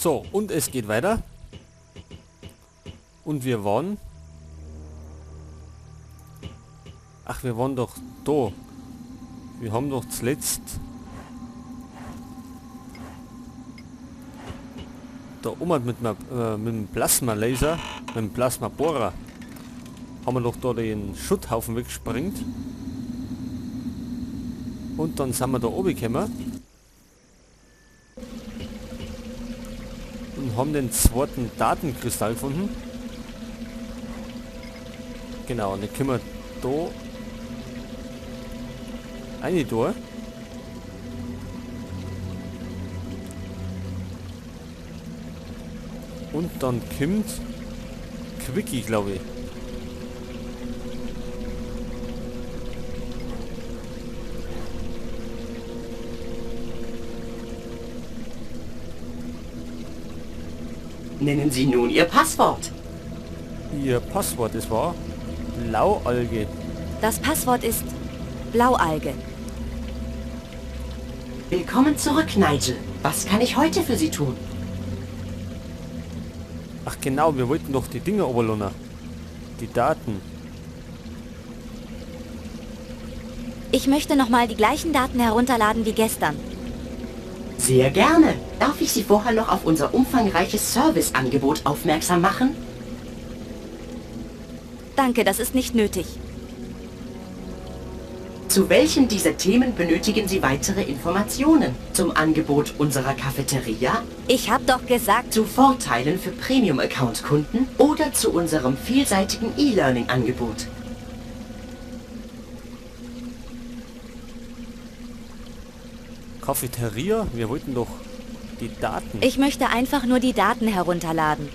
So, und es geht weiter. Und wir waren... Ach, wir waren doch da. Wir haben doch zuletzt... Da oben mit dem Plasma-Laser, mit dem Plasma-Bohrer, haben wir doch da den Schutthaufen weggesprengt. Und dann sind wir da oben gekommen. Und haben den zweiten Datenkristall gefunden. Genau, und dann können wir da eine durch. Und dann kommt Quickie, glaube ich. Nennen Sie nun Ihr Passwort. Ihr Passwort, das war Blaualge. Das Passwort ist Blaualge. Willkommen zurück, Nigel. Was kann ich heute für Sie tun? Ach genau, wir wollten doch die Dinge oberlohnen. Die Daten. Ich möchte nochmal die gleichen Daten herunterladen wie gestern. Sehr gerne. Darf ich Sie vorher noch auf unser umfangreiches Serviceangebot aufmerksam machen? Danke, das ist nicht nötig. Zu welchen dieser Themen benötigen Sie weitere Informationen? Zum Angebot unserer Cafeteria? Ich habe doch gesagt... Zu Vorteilen für Premium-Account-Kunden? Oder zu unserem vielseitigen E-Learning-Angebot? Cafeteria? Wir wollten doch die Daten. Ich möchte einfach nur die Daten herunterladen.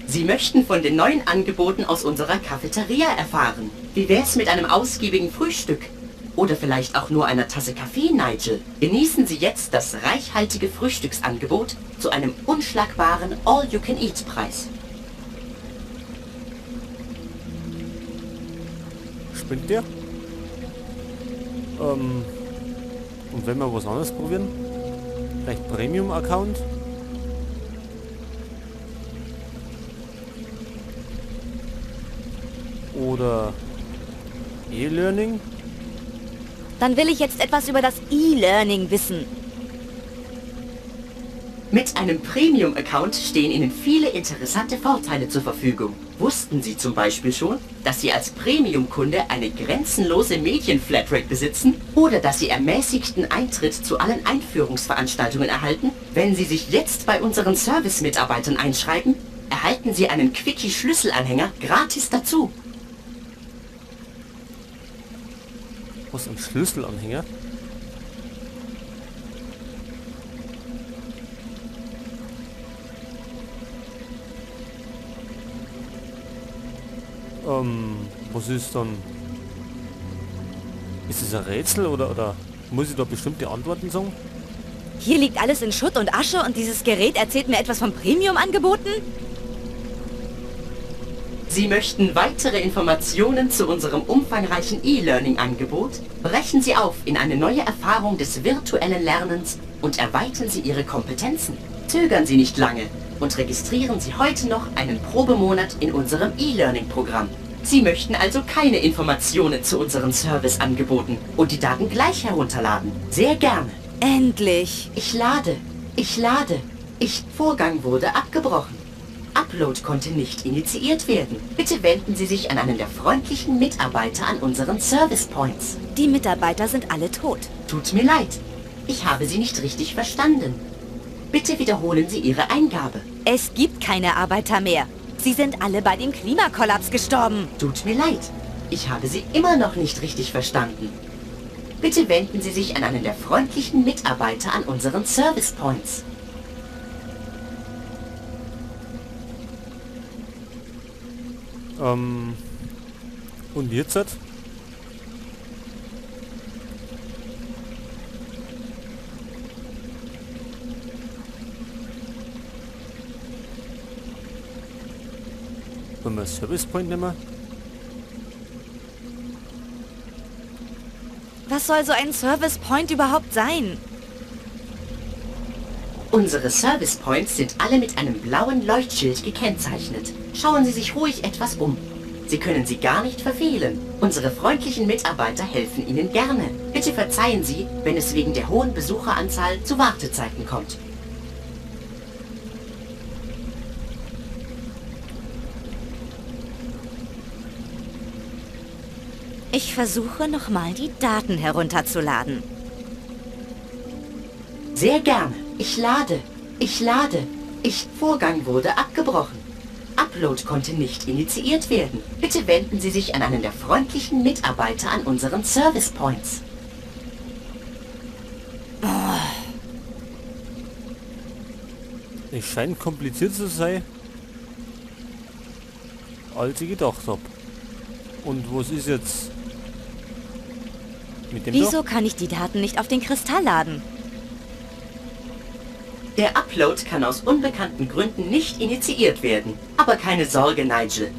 Sie möchten von den neuen Angeboten aus unserer Cafeteria erfahren. Wie wär's mit einem ausgiebigen Frühstück? Oder vielleicht auch nur einer Tasse Kaffee, Nigel? Genießen Sie jetzt das reichhaltige Frühstücksangebot zu einem unschlagbaren All-You-Can-Eat-Preis. Spinnt der? Und wenn wir was anderes probieren? Vielleicht Premium-Account? Oder E-Learning? Dann will ich jetzt etwas über das E-Learning wissen. Mit einem Premium-Account stehen Ihnen viele interessante Vorteile zur Verfügung. Wussten Sie zum Beispiel schon, dass Sie als Premium-Kunde eine grenzenlose Medien-Flatrate besitzen? Oder dass Sie ermäßigten Eintritt zu allen Einführungsveranstaltungen erhalten? Wenn Sie sich jetzt bei unseren Service-Mitarbeitern einschreiben, erhalten Sie einen Quickie-Schlüsselanhänger gratis dazu. Was, ein Schlüsselanhänger? Was ist dann? Ist es ein Rätsel oder muss ich da bestimmte Antworten sagen? Hier liegt alles in Schutt und Asche und dieses Gerät erzählt mir etwas von Premium-Angeboten? Sie möchten weitere Informationen zu unserem umfangreichen E-Learning-Angebot? Brechen Sie auf in eine neue Erfahrung des virtuellen Lernens und erweitern Sie Ihre Kompetenzen. Zögern Sie nicht lange und registrieren Sie heute noch einen Probemonat in unserem E-Learning-Programm. Sie möchten also keine Informationen zu unseren Serviceangeboten und die Daten gleich herunterladen. Sehr gerne. Endlich! Ich lade. Vorgang wurde abgebrochen. Upload konnte nicht initiiert werden. Bitte wenden Sie sich an einen der freundlichen Mitarbeiter an unseren Service Points. Die Mitarbeiter sind alle tot. Tut mir leid. Ich habe Sie nicht richtig verstanden. Bitte wiederholen Sie Ihre Eingabe. Es gibt keine Arbeiter mehr. Sie sind alle bei dem Klimakollaps gestorben. Tut mir leid. Ich habe Sie immer noch nicht richtig verstanden. Bitte wenden Sie sich an einen der freundlichen Mitarbeiter an unseren Service Points. Und jetzt? Wollen wir Service Point nehmen? Was soll so ein Service Point überhaupt sein? Unsere Service Points sind alle mit einem blauen Leuchtschild gekennzeichnet. Schauen Sie sich ruhig etwas um. Sie können sie gar nicht verfehlen. Unsere freundlichen Mitarbeiter helfen Ihnen gerne. Bitte verzeihen Sie, wenn es wegen der hohen Besucheranzahl zu Wartezeiten kommt. Ich versuche nochmal die Daten herunterzuladen. Sehr gerne. Ich lade. Vorgang wurde abgebrochen. Upload konnte nicht initiiert werden. Bitte wenden Sie sich an einen der freundlichen Mitarbeiter an unseren Service Points. Es scheint kompliziert zu sein, als ich gedacht habe. Und was ist jetzt mit dem Wieso da? kann ich die Daten nicht auf den Kristall laden? Der Upload kann aus unbekannten Gründen nicht initiiert werden. Aber keine Sorge, Nigel.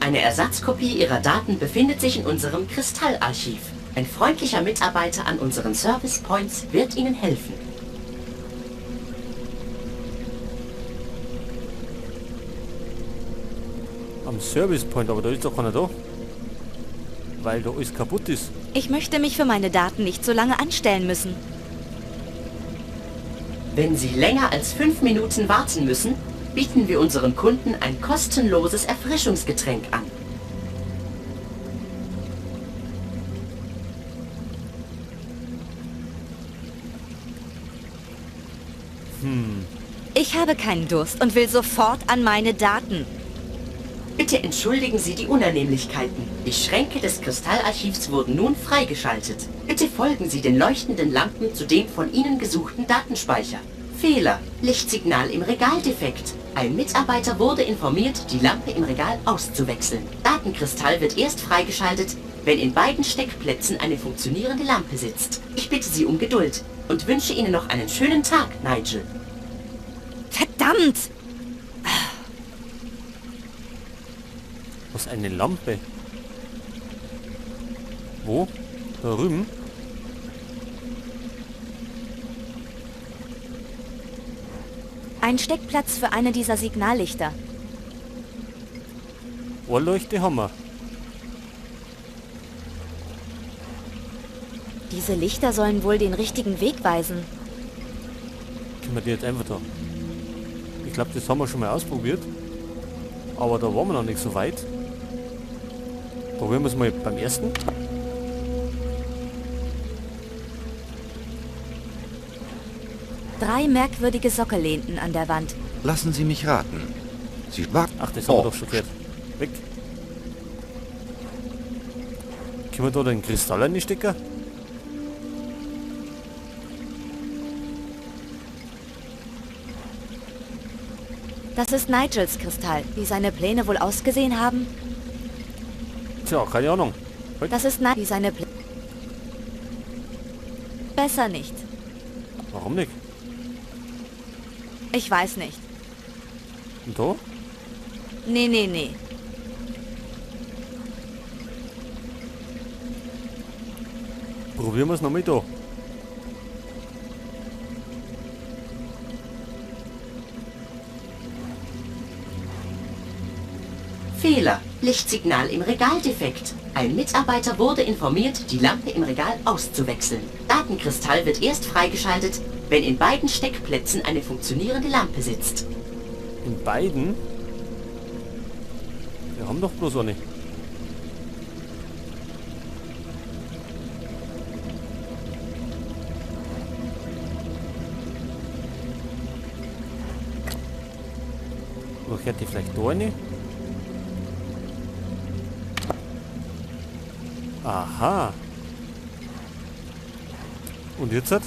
Eine Ersatzkopie Ihrer Daten befindet sich in unserem Kristallarchiv. Ein freundlicher Mitarbeiter an unseren Service Points wird Ihnen helfen. Am Service Point, aber da ist doch keiner da. Weil da alles kaputt ist. Ich möchte mich für meine Daten nicht so lange anstellen müssen. Wenn Sie länger als 5 Minuten warten müssen, bieten wir unseren Kunden ein kostenloses Erfrischungsgetränk an. Ich habe keinen Durst und will sofort an meine Daten. Bitte entschuldigen Sie die Unannehmlichkeiten. Die Schränke des Kristallarchivs wurden nun freigeschaltet. Bitte folgen Sie den leuchtenden Lampen zu dem von Ihnen gesuchten Datenspeicher. Fehler. Lichtsignal im Regaldefekt. Ein Mitarbeiter wurde informiert, die Lampe im Regal auszuwechseln. Datenkristall wird erst freigeschaltet, wenn in beiden Steckplätzen eine funktionierende Lampe sitzt. Ich bitte Sie um Geduld und wünsche Ihnen noch einen schönen Tag, Nigel. Verdammt! Was, eine Lampe? Wo? Da drüben? Ein Steckplatz für eine dieser Signallichter. Ohrleuchte haben wir. Diese Lichter sollen wohl den richtigen Weg weisen. Können wir die jetzt einfach da? Ich glaube, das haben wir schon mal ausprobiert. Aber da waren wir noch nicht so weit. Probieren wir es mal beim ersten. Drei merkwürdige Sockel lehnten an der Wand. Lassen Sie mich raten. Sie war... Ach, das haben wir doch schon gehört. Weg. Können wir da den Kristall reinstecken? Das ist Nigels Kristall. Wie seine Pläne wohl ausgesehen haben? Tja, keine Ahnung. Das ist Wie seine Pläne... Besser nicht. Warum nicht? Ich weiß nicht. Und da? Nee. Probieren wir es nochmal da. Fehler. Lichtsignal im Regaldefekt. Ein Mitarbeiter wurde informiert, die Lampe im Regal auszuwechseln. Datenkristall wird erst freigeschaltet, wenn in beiden Steckplätzen eine funktionierende Lampe sitzt. In beiden? Wir haben doch bloß eine. Wo hätte die vielleicht da eine? Aha. Und jetzt hat?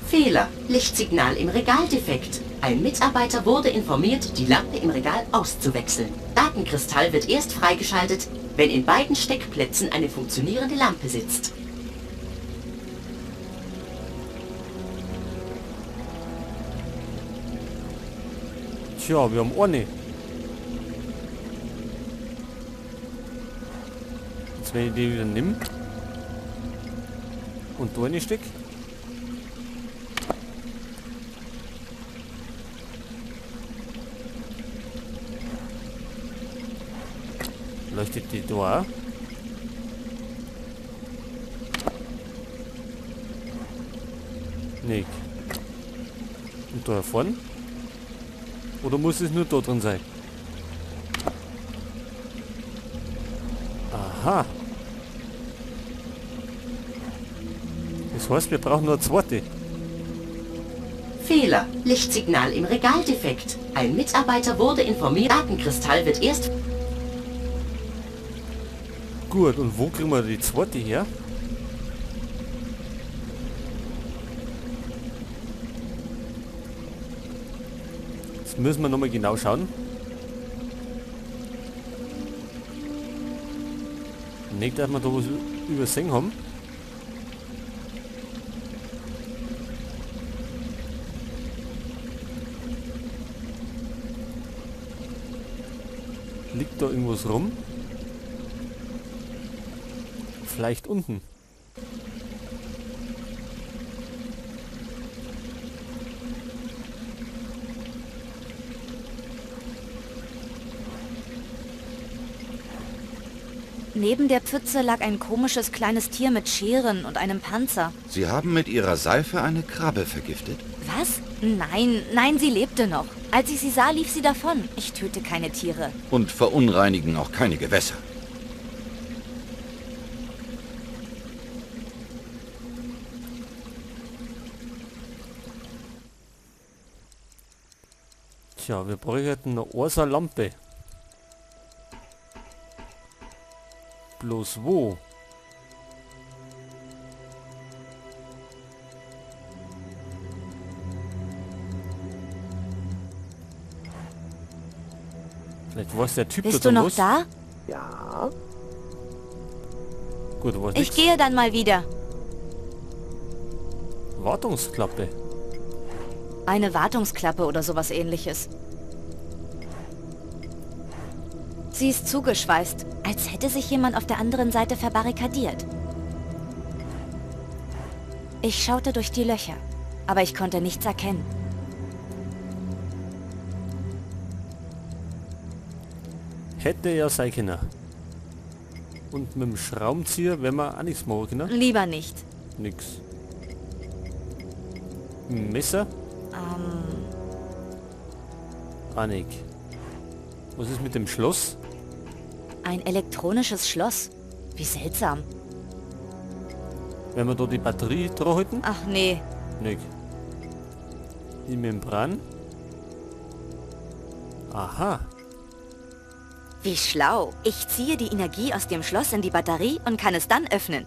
Fehler. Lichtsignal im Regaldefekt. Ein Mitarbeiter wurde informiert, die Lampe im Regal auszuwechseln. Datenkristall wird erst freigeschaltet, wenn in beiden Steckplätzen eine funktionierende Lampe sitzt. Tja, wir haben eine. Jetzt wenn ich die wieder nimm und da eine steck. Leuchtet die da? Nee. Und da vorne? Oder muss es nur da drin sein? Aha. Das heißt, wir brauchen nur eine zweite. Fehler. Lichtsignal im Regal defekt. Ein Mitarbeiter wurde informiert. Datenkristall wird erst... Gut, und wo kriegen wir die zweite her? Jetzt müssen wir nochmal genau schauen. Nicht, dass wir da was übersehen haben. Liegt da irgendwas rum? Vielleicht unten. Neben der Pfütze lag ein komisches kleines Tier mit Scheren und einem Panzer. Sie haben mit Ihrer Seife eine Krabbe vergiftet? Was? Nein, nein, sie lebte noch. Als ich sie sah, lief sie davon. Ich töte keine Tiere. Und verunreinigen auch keine Gewässer. Tja, wir bräuchten eine Orsa-Lampe. Bloß wo? Vielleicht war es der Typ Bist du noch da? Gut, da war Ich gehe dann mal wieder. Wartungsklappe. Eine Wartungsklappe oder sowas ähnliches. Sie ist zugeschweißt, als hätte sich jemand auf der anderen Seite verbarrikadiert. Ich schaute durch die Löcher, aber ich konnte nichts erkennen. Hätte ja sein können. Und mit dem Schraubenzieher werden wir auch nichts machen können. Lieber nicht. Nix. Messer? Annik. Was ist mit dem Schloss? Ein elektronisches Schloss. Wie seltsam. Wenn wir da die Batterie dran halten? Ach nee. Nix. Die Membran? Aha. Wie schlau. Ich ziehe die Energie aus dem Schloss in die Batterie und kann es dann öffnen.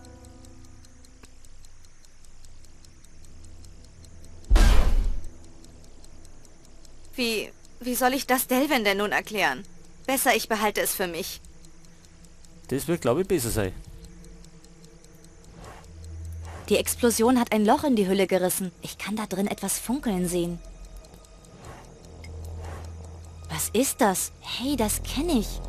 Wie soll ich das Delvin denn nun erklären? Besser, ich behalte es für mich. Das wird, glaube ich, besser sein. Die Explosion hat ein Loch in die Hülle gerissen. Ich kann da drin etwas funkeln sehen. Was ist das? Hey, das kenne ich.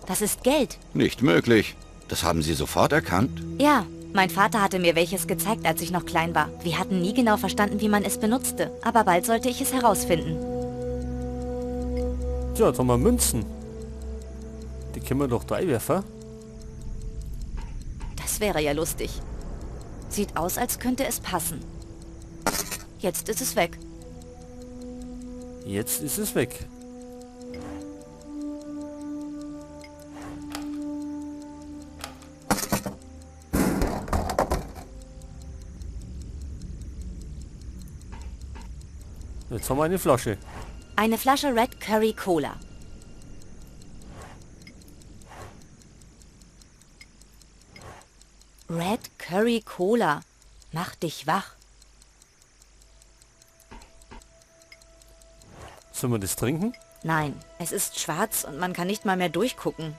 Das ist Geld. Nicht möglich. Das haben Sie sofort erkannt? Ja, mein Vater hatte mir welches gezeigt, als ich noch klein war. Wir hatten nie genau verstanden, wie man es benutzte. Aber bald sollte ich es herausfinden. Tja, jetzt haben wir Münzen. Die können wir doch da einwerfen. Das wäre ja lustig. Sieht aus, als könnte es passen. Jetzt ist es weg. Jetzt ist es weg. Jetzt haben wir eine Flasche. Eine Flasche Red Curry Cola. Red Curry Cola. Mach dich wach. Sollen wir das trinken? Nein, es ist schwarz und man kann nicht mal mehr durchgucken.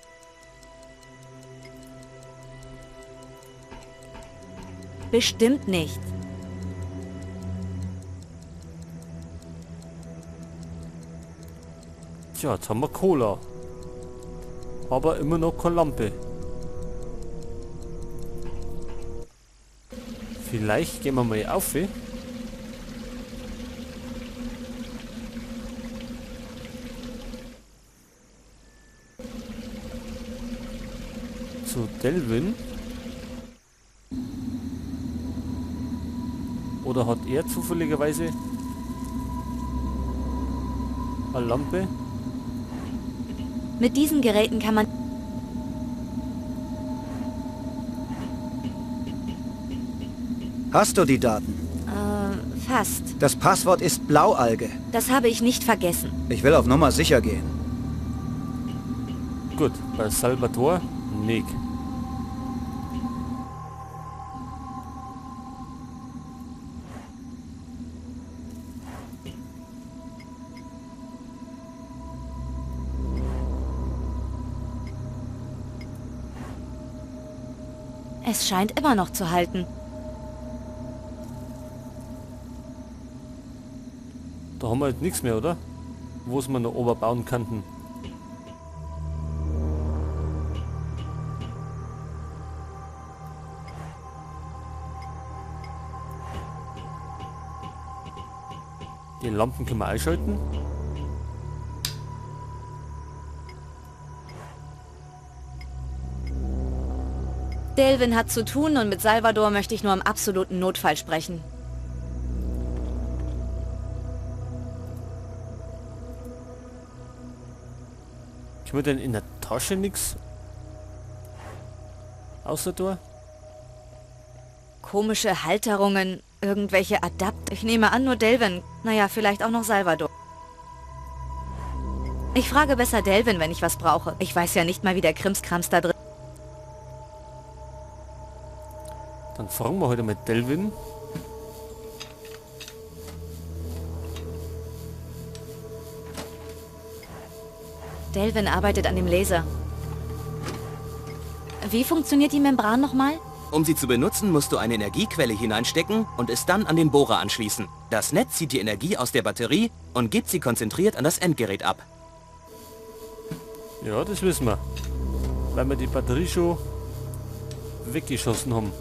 Bestimmt nicht. Tja, jetzt haben wir Cola. Aber immer noch keine Lampe. Vielleicht gehen wir mal auf. zu Delvin. Oder hat er zufälligerweise eine Lampe? Mit diesen Geräten kann man... Hast du die Daten? Fast. Das Passwort ist Blaualge. Das habe ich nicht vergessen. Ich will auf Nummer sicher gehen. Gut, bei Salvatore, Nick. Es scheint immer noch zu halten. Da haben wir jetzt nichts mehr, oder? Wo es man noch oberbauen könnten. Die Lampen können wir einschalten. Delvin hat zu tun und mit Salvador möchte ich nur im absoluten Notfall sprechen. Können wir denn in der Tasche nichts? Außer da? Komische Halterungen, irgendwelche Adapter. Ich nehme an, nur Delvin. Naja, vielleicht auch noch Salvador. Ich frage besser Delvin, wenn ich was brauche. Ich weiß ja nicht mal, wie der Krimskrams da drin... Dann fragen wir heute mit Delvin. Delvin arbeitet an dem Laser. Wie funktioniert die Membran nochmal? Um sie zu benutzen, musst du eine Energiequelle hineinstecken und es dann an den Bohrer anschließen. Das Netz zieht die Energie aus der Batterie und gibt sie konzentriert an das Endgerät ab. Ja, das wissen wir. Weil wir die Batterie schon weggeschossen haben.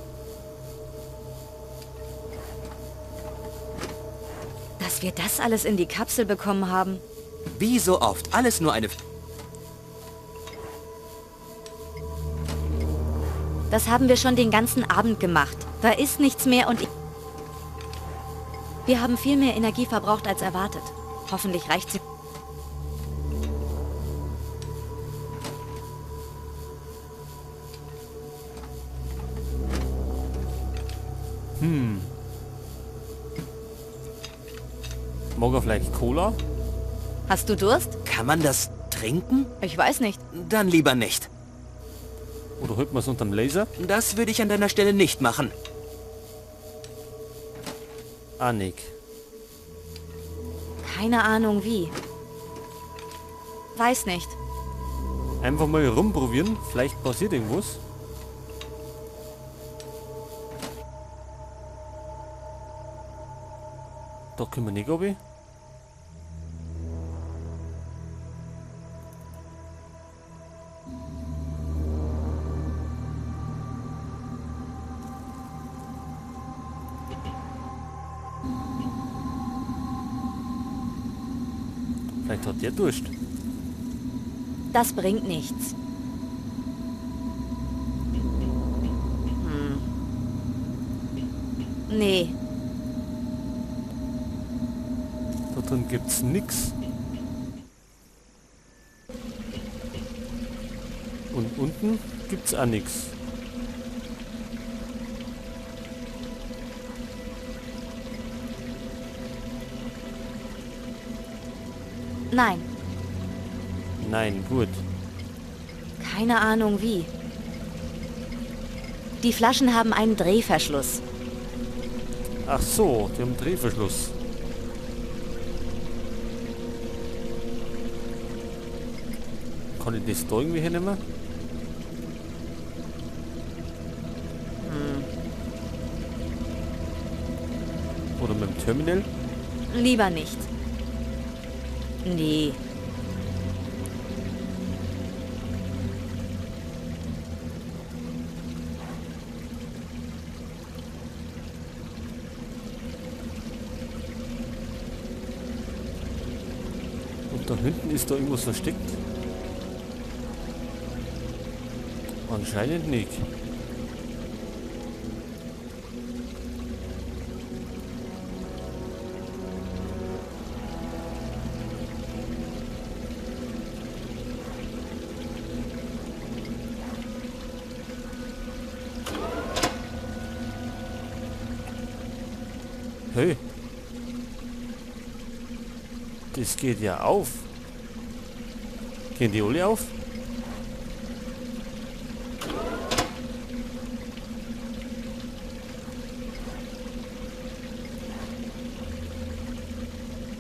Dass wir das alles in die Kapsel bekommen haben. Wie so oft, alles nur eine... Das haben wir schon den ganzen Abend gemacht. Da ist nichts mehr und... Wir haben viel mehr Energie verbraucht als erwartet. Hoffentlich reicht sie... Mag er vielleicht Cola? Hast du Durst? Kann man das trinken? Ich weiß nicht. Dann lieber nicht. Oder holt man es unterm Laser? Das würde ich an deiner Stelle nicht machen. Nick. Keine Ahnung wie. Weiß nicht. Einfach mal rumprobieren, vielleicht passiert irgendwas. Da können wir nicht, glaube ich. Vielleicht hat der Durst. Das bringt nichts. Nee. Da drin gibt's nix. Und unten gibt's auch nix. Nein. Nein, gut. Keine Ahnung wie. Die Flaschen haben einen Drehverschluss. Ach so, die haben Drehverschluss. Kann ich das da irgendwie hernehmen? Oder mit dem Terminal? Lieber nicht. Nee. Und da hinten ist da irgendwas versteckt. Anscheinend nicht. Hey. Das geht ja auf. Gehen die alle auf?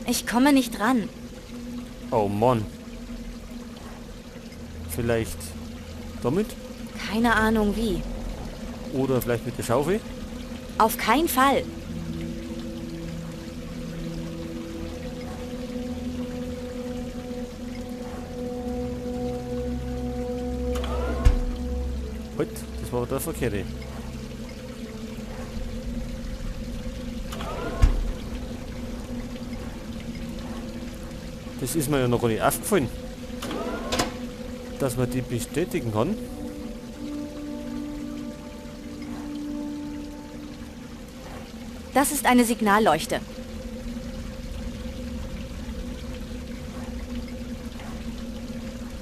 Ich komme nicht ran. Oh Mann. Vielleicht damit? Keine Ahnung wie. Oder vielleicht mit der Schaufel? Auf keinen Fall. Halt, das war der verkehrte. Das ist mir ja noch gar nicht aufgefallen, dass man die bestätigen kann. Das ist eine Signalleuchte.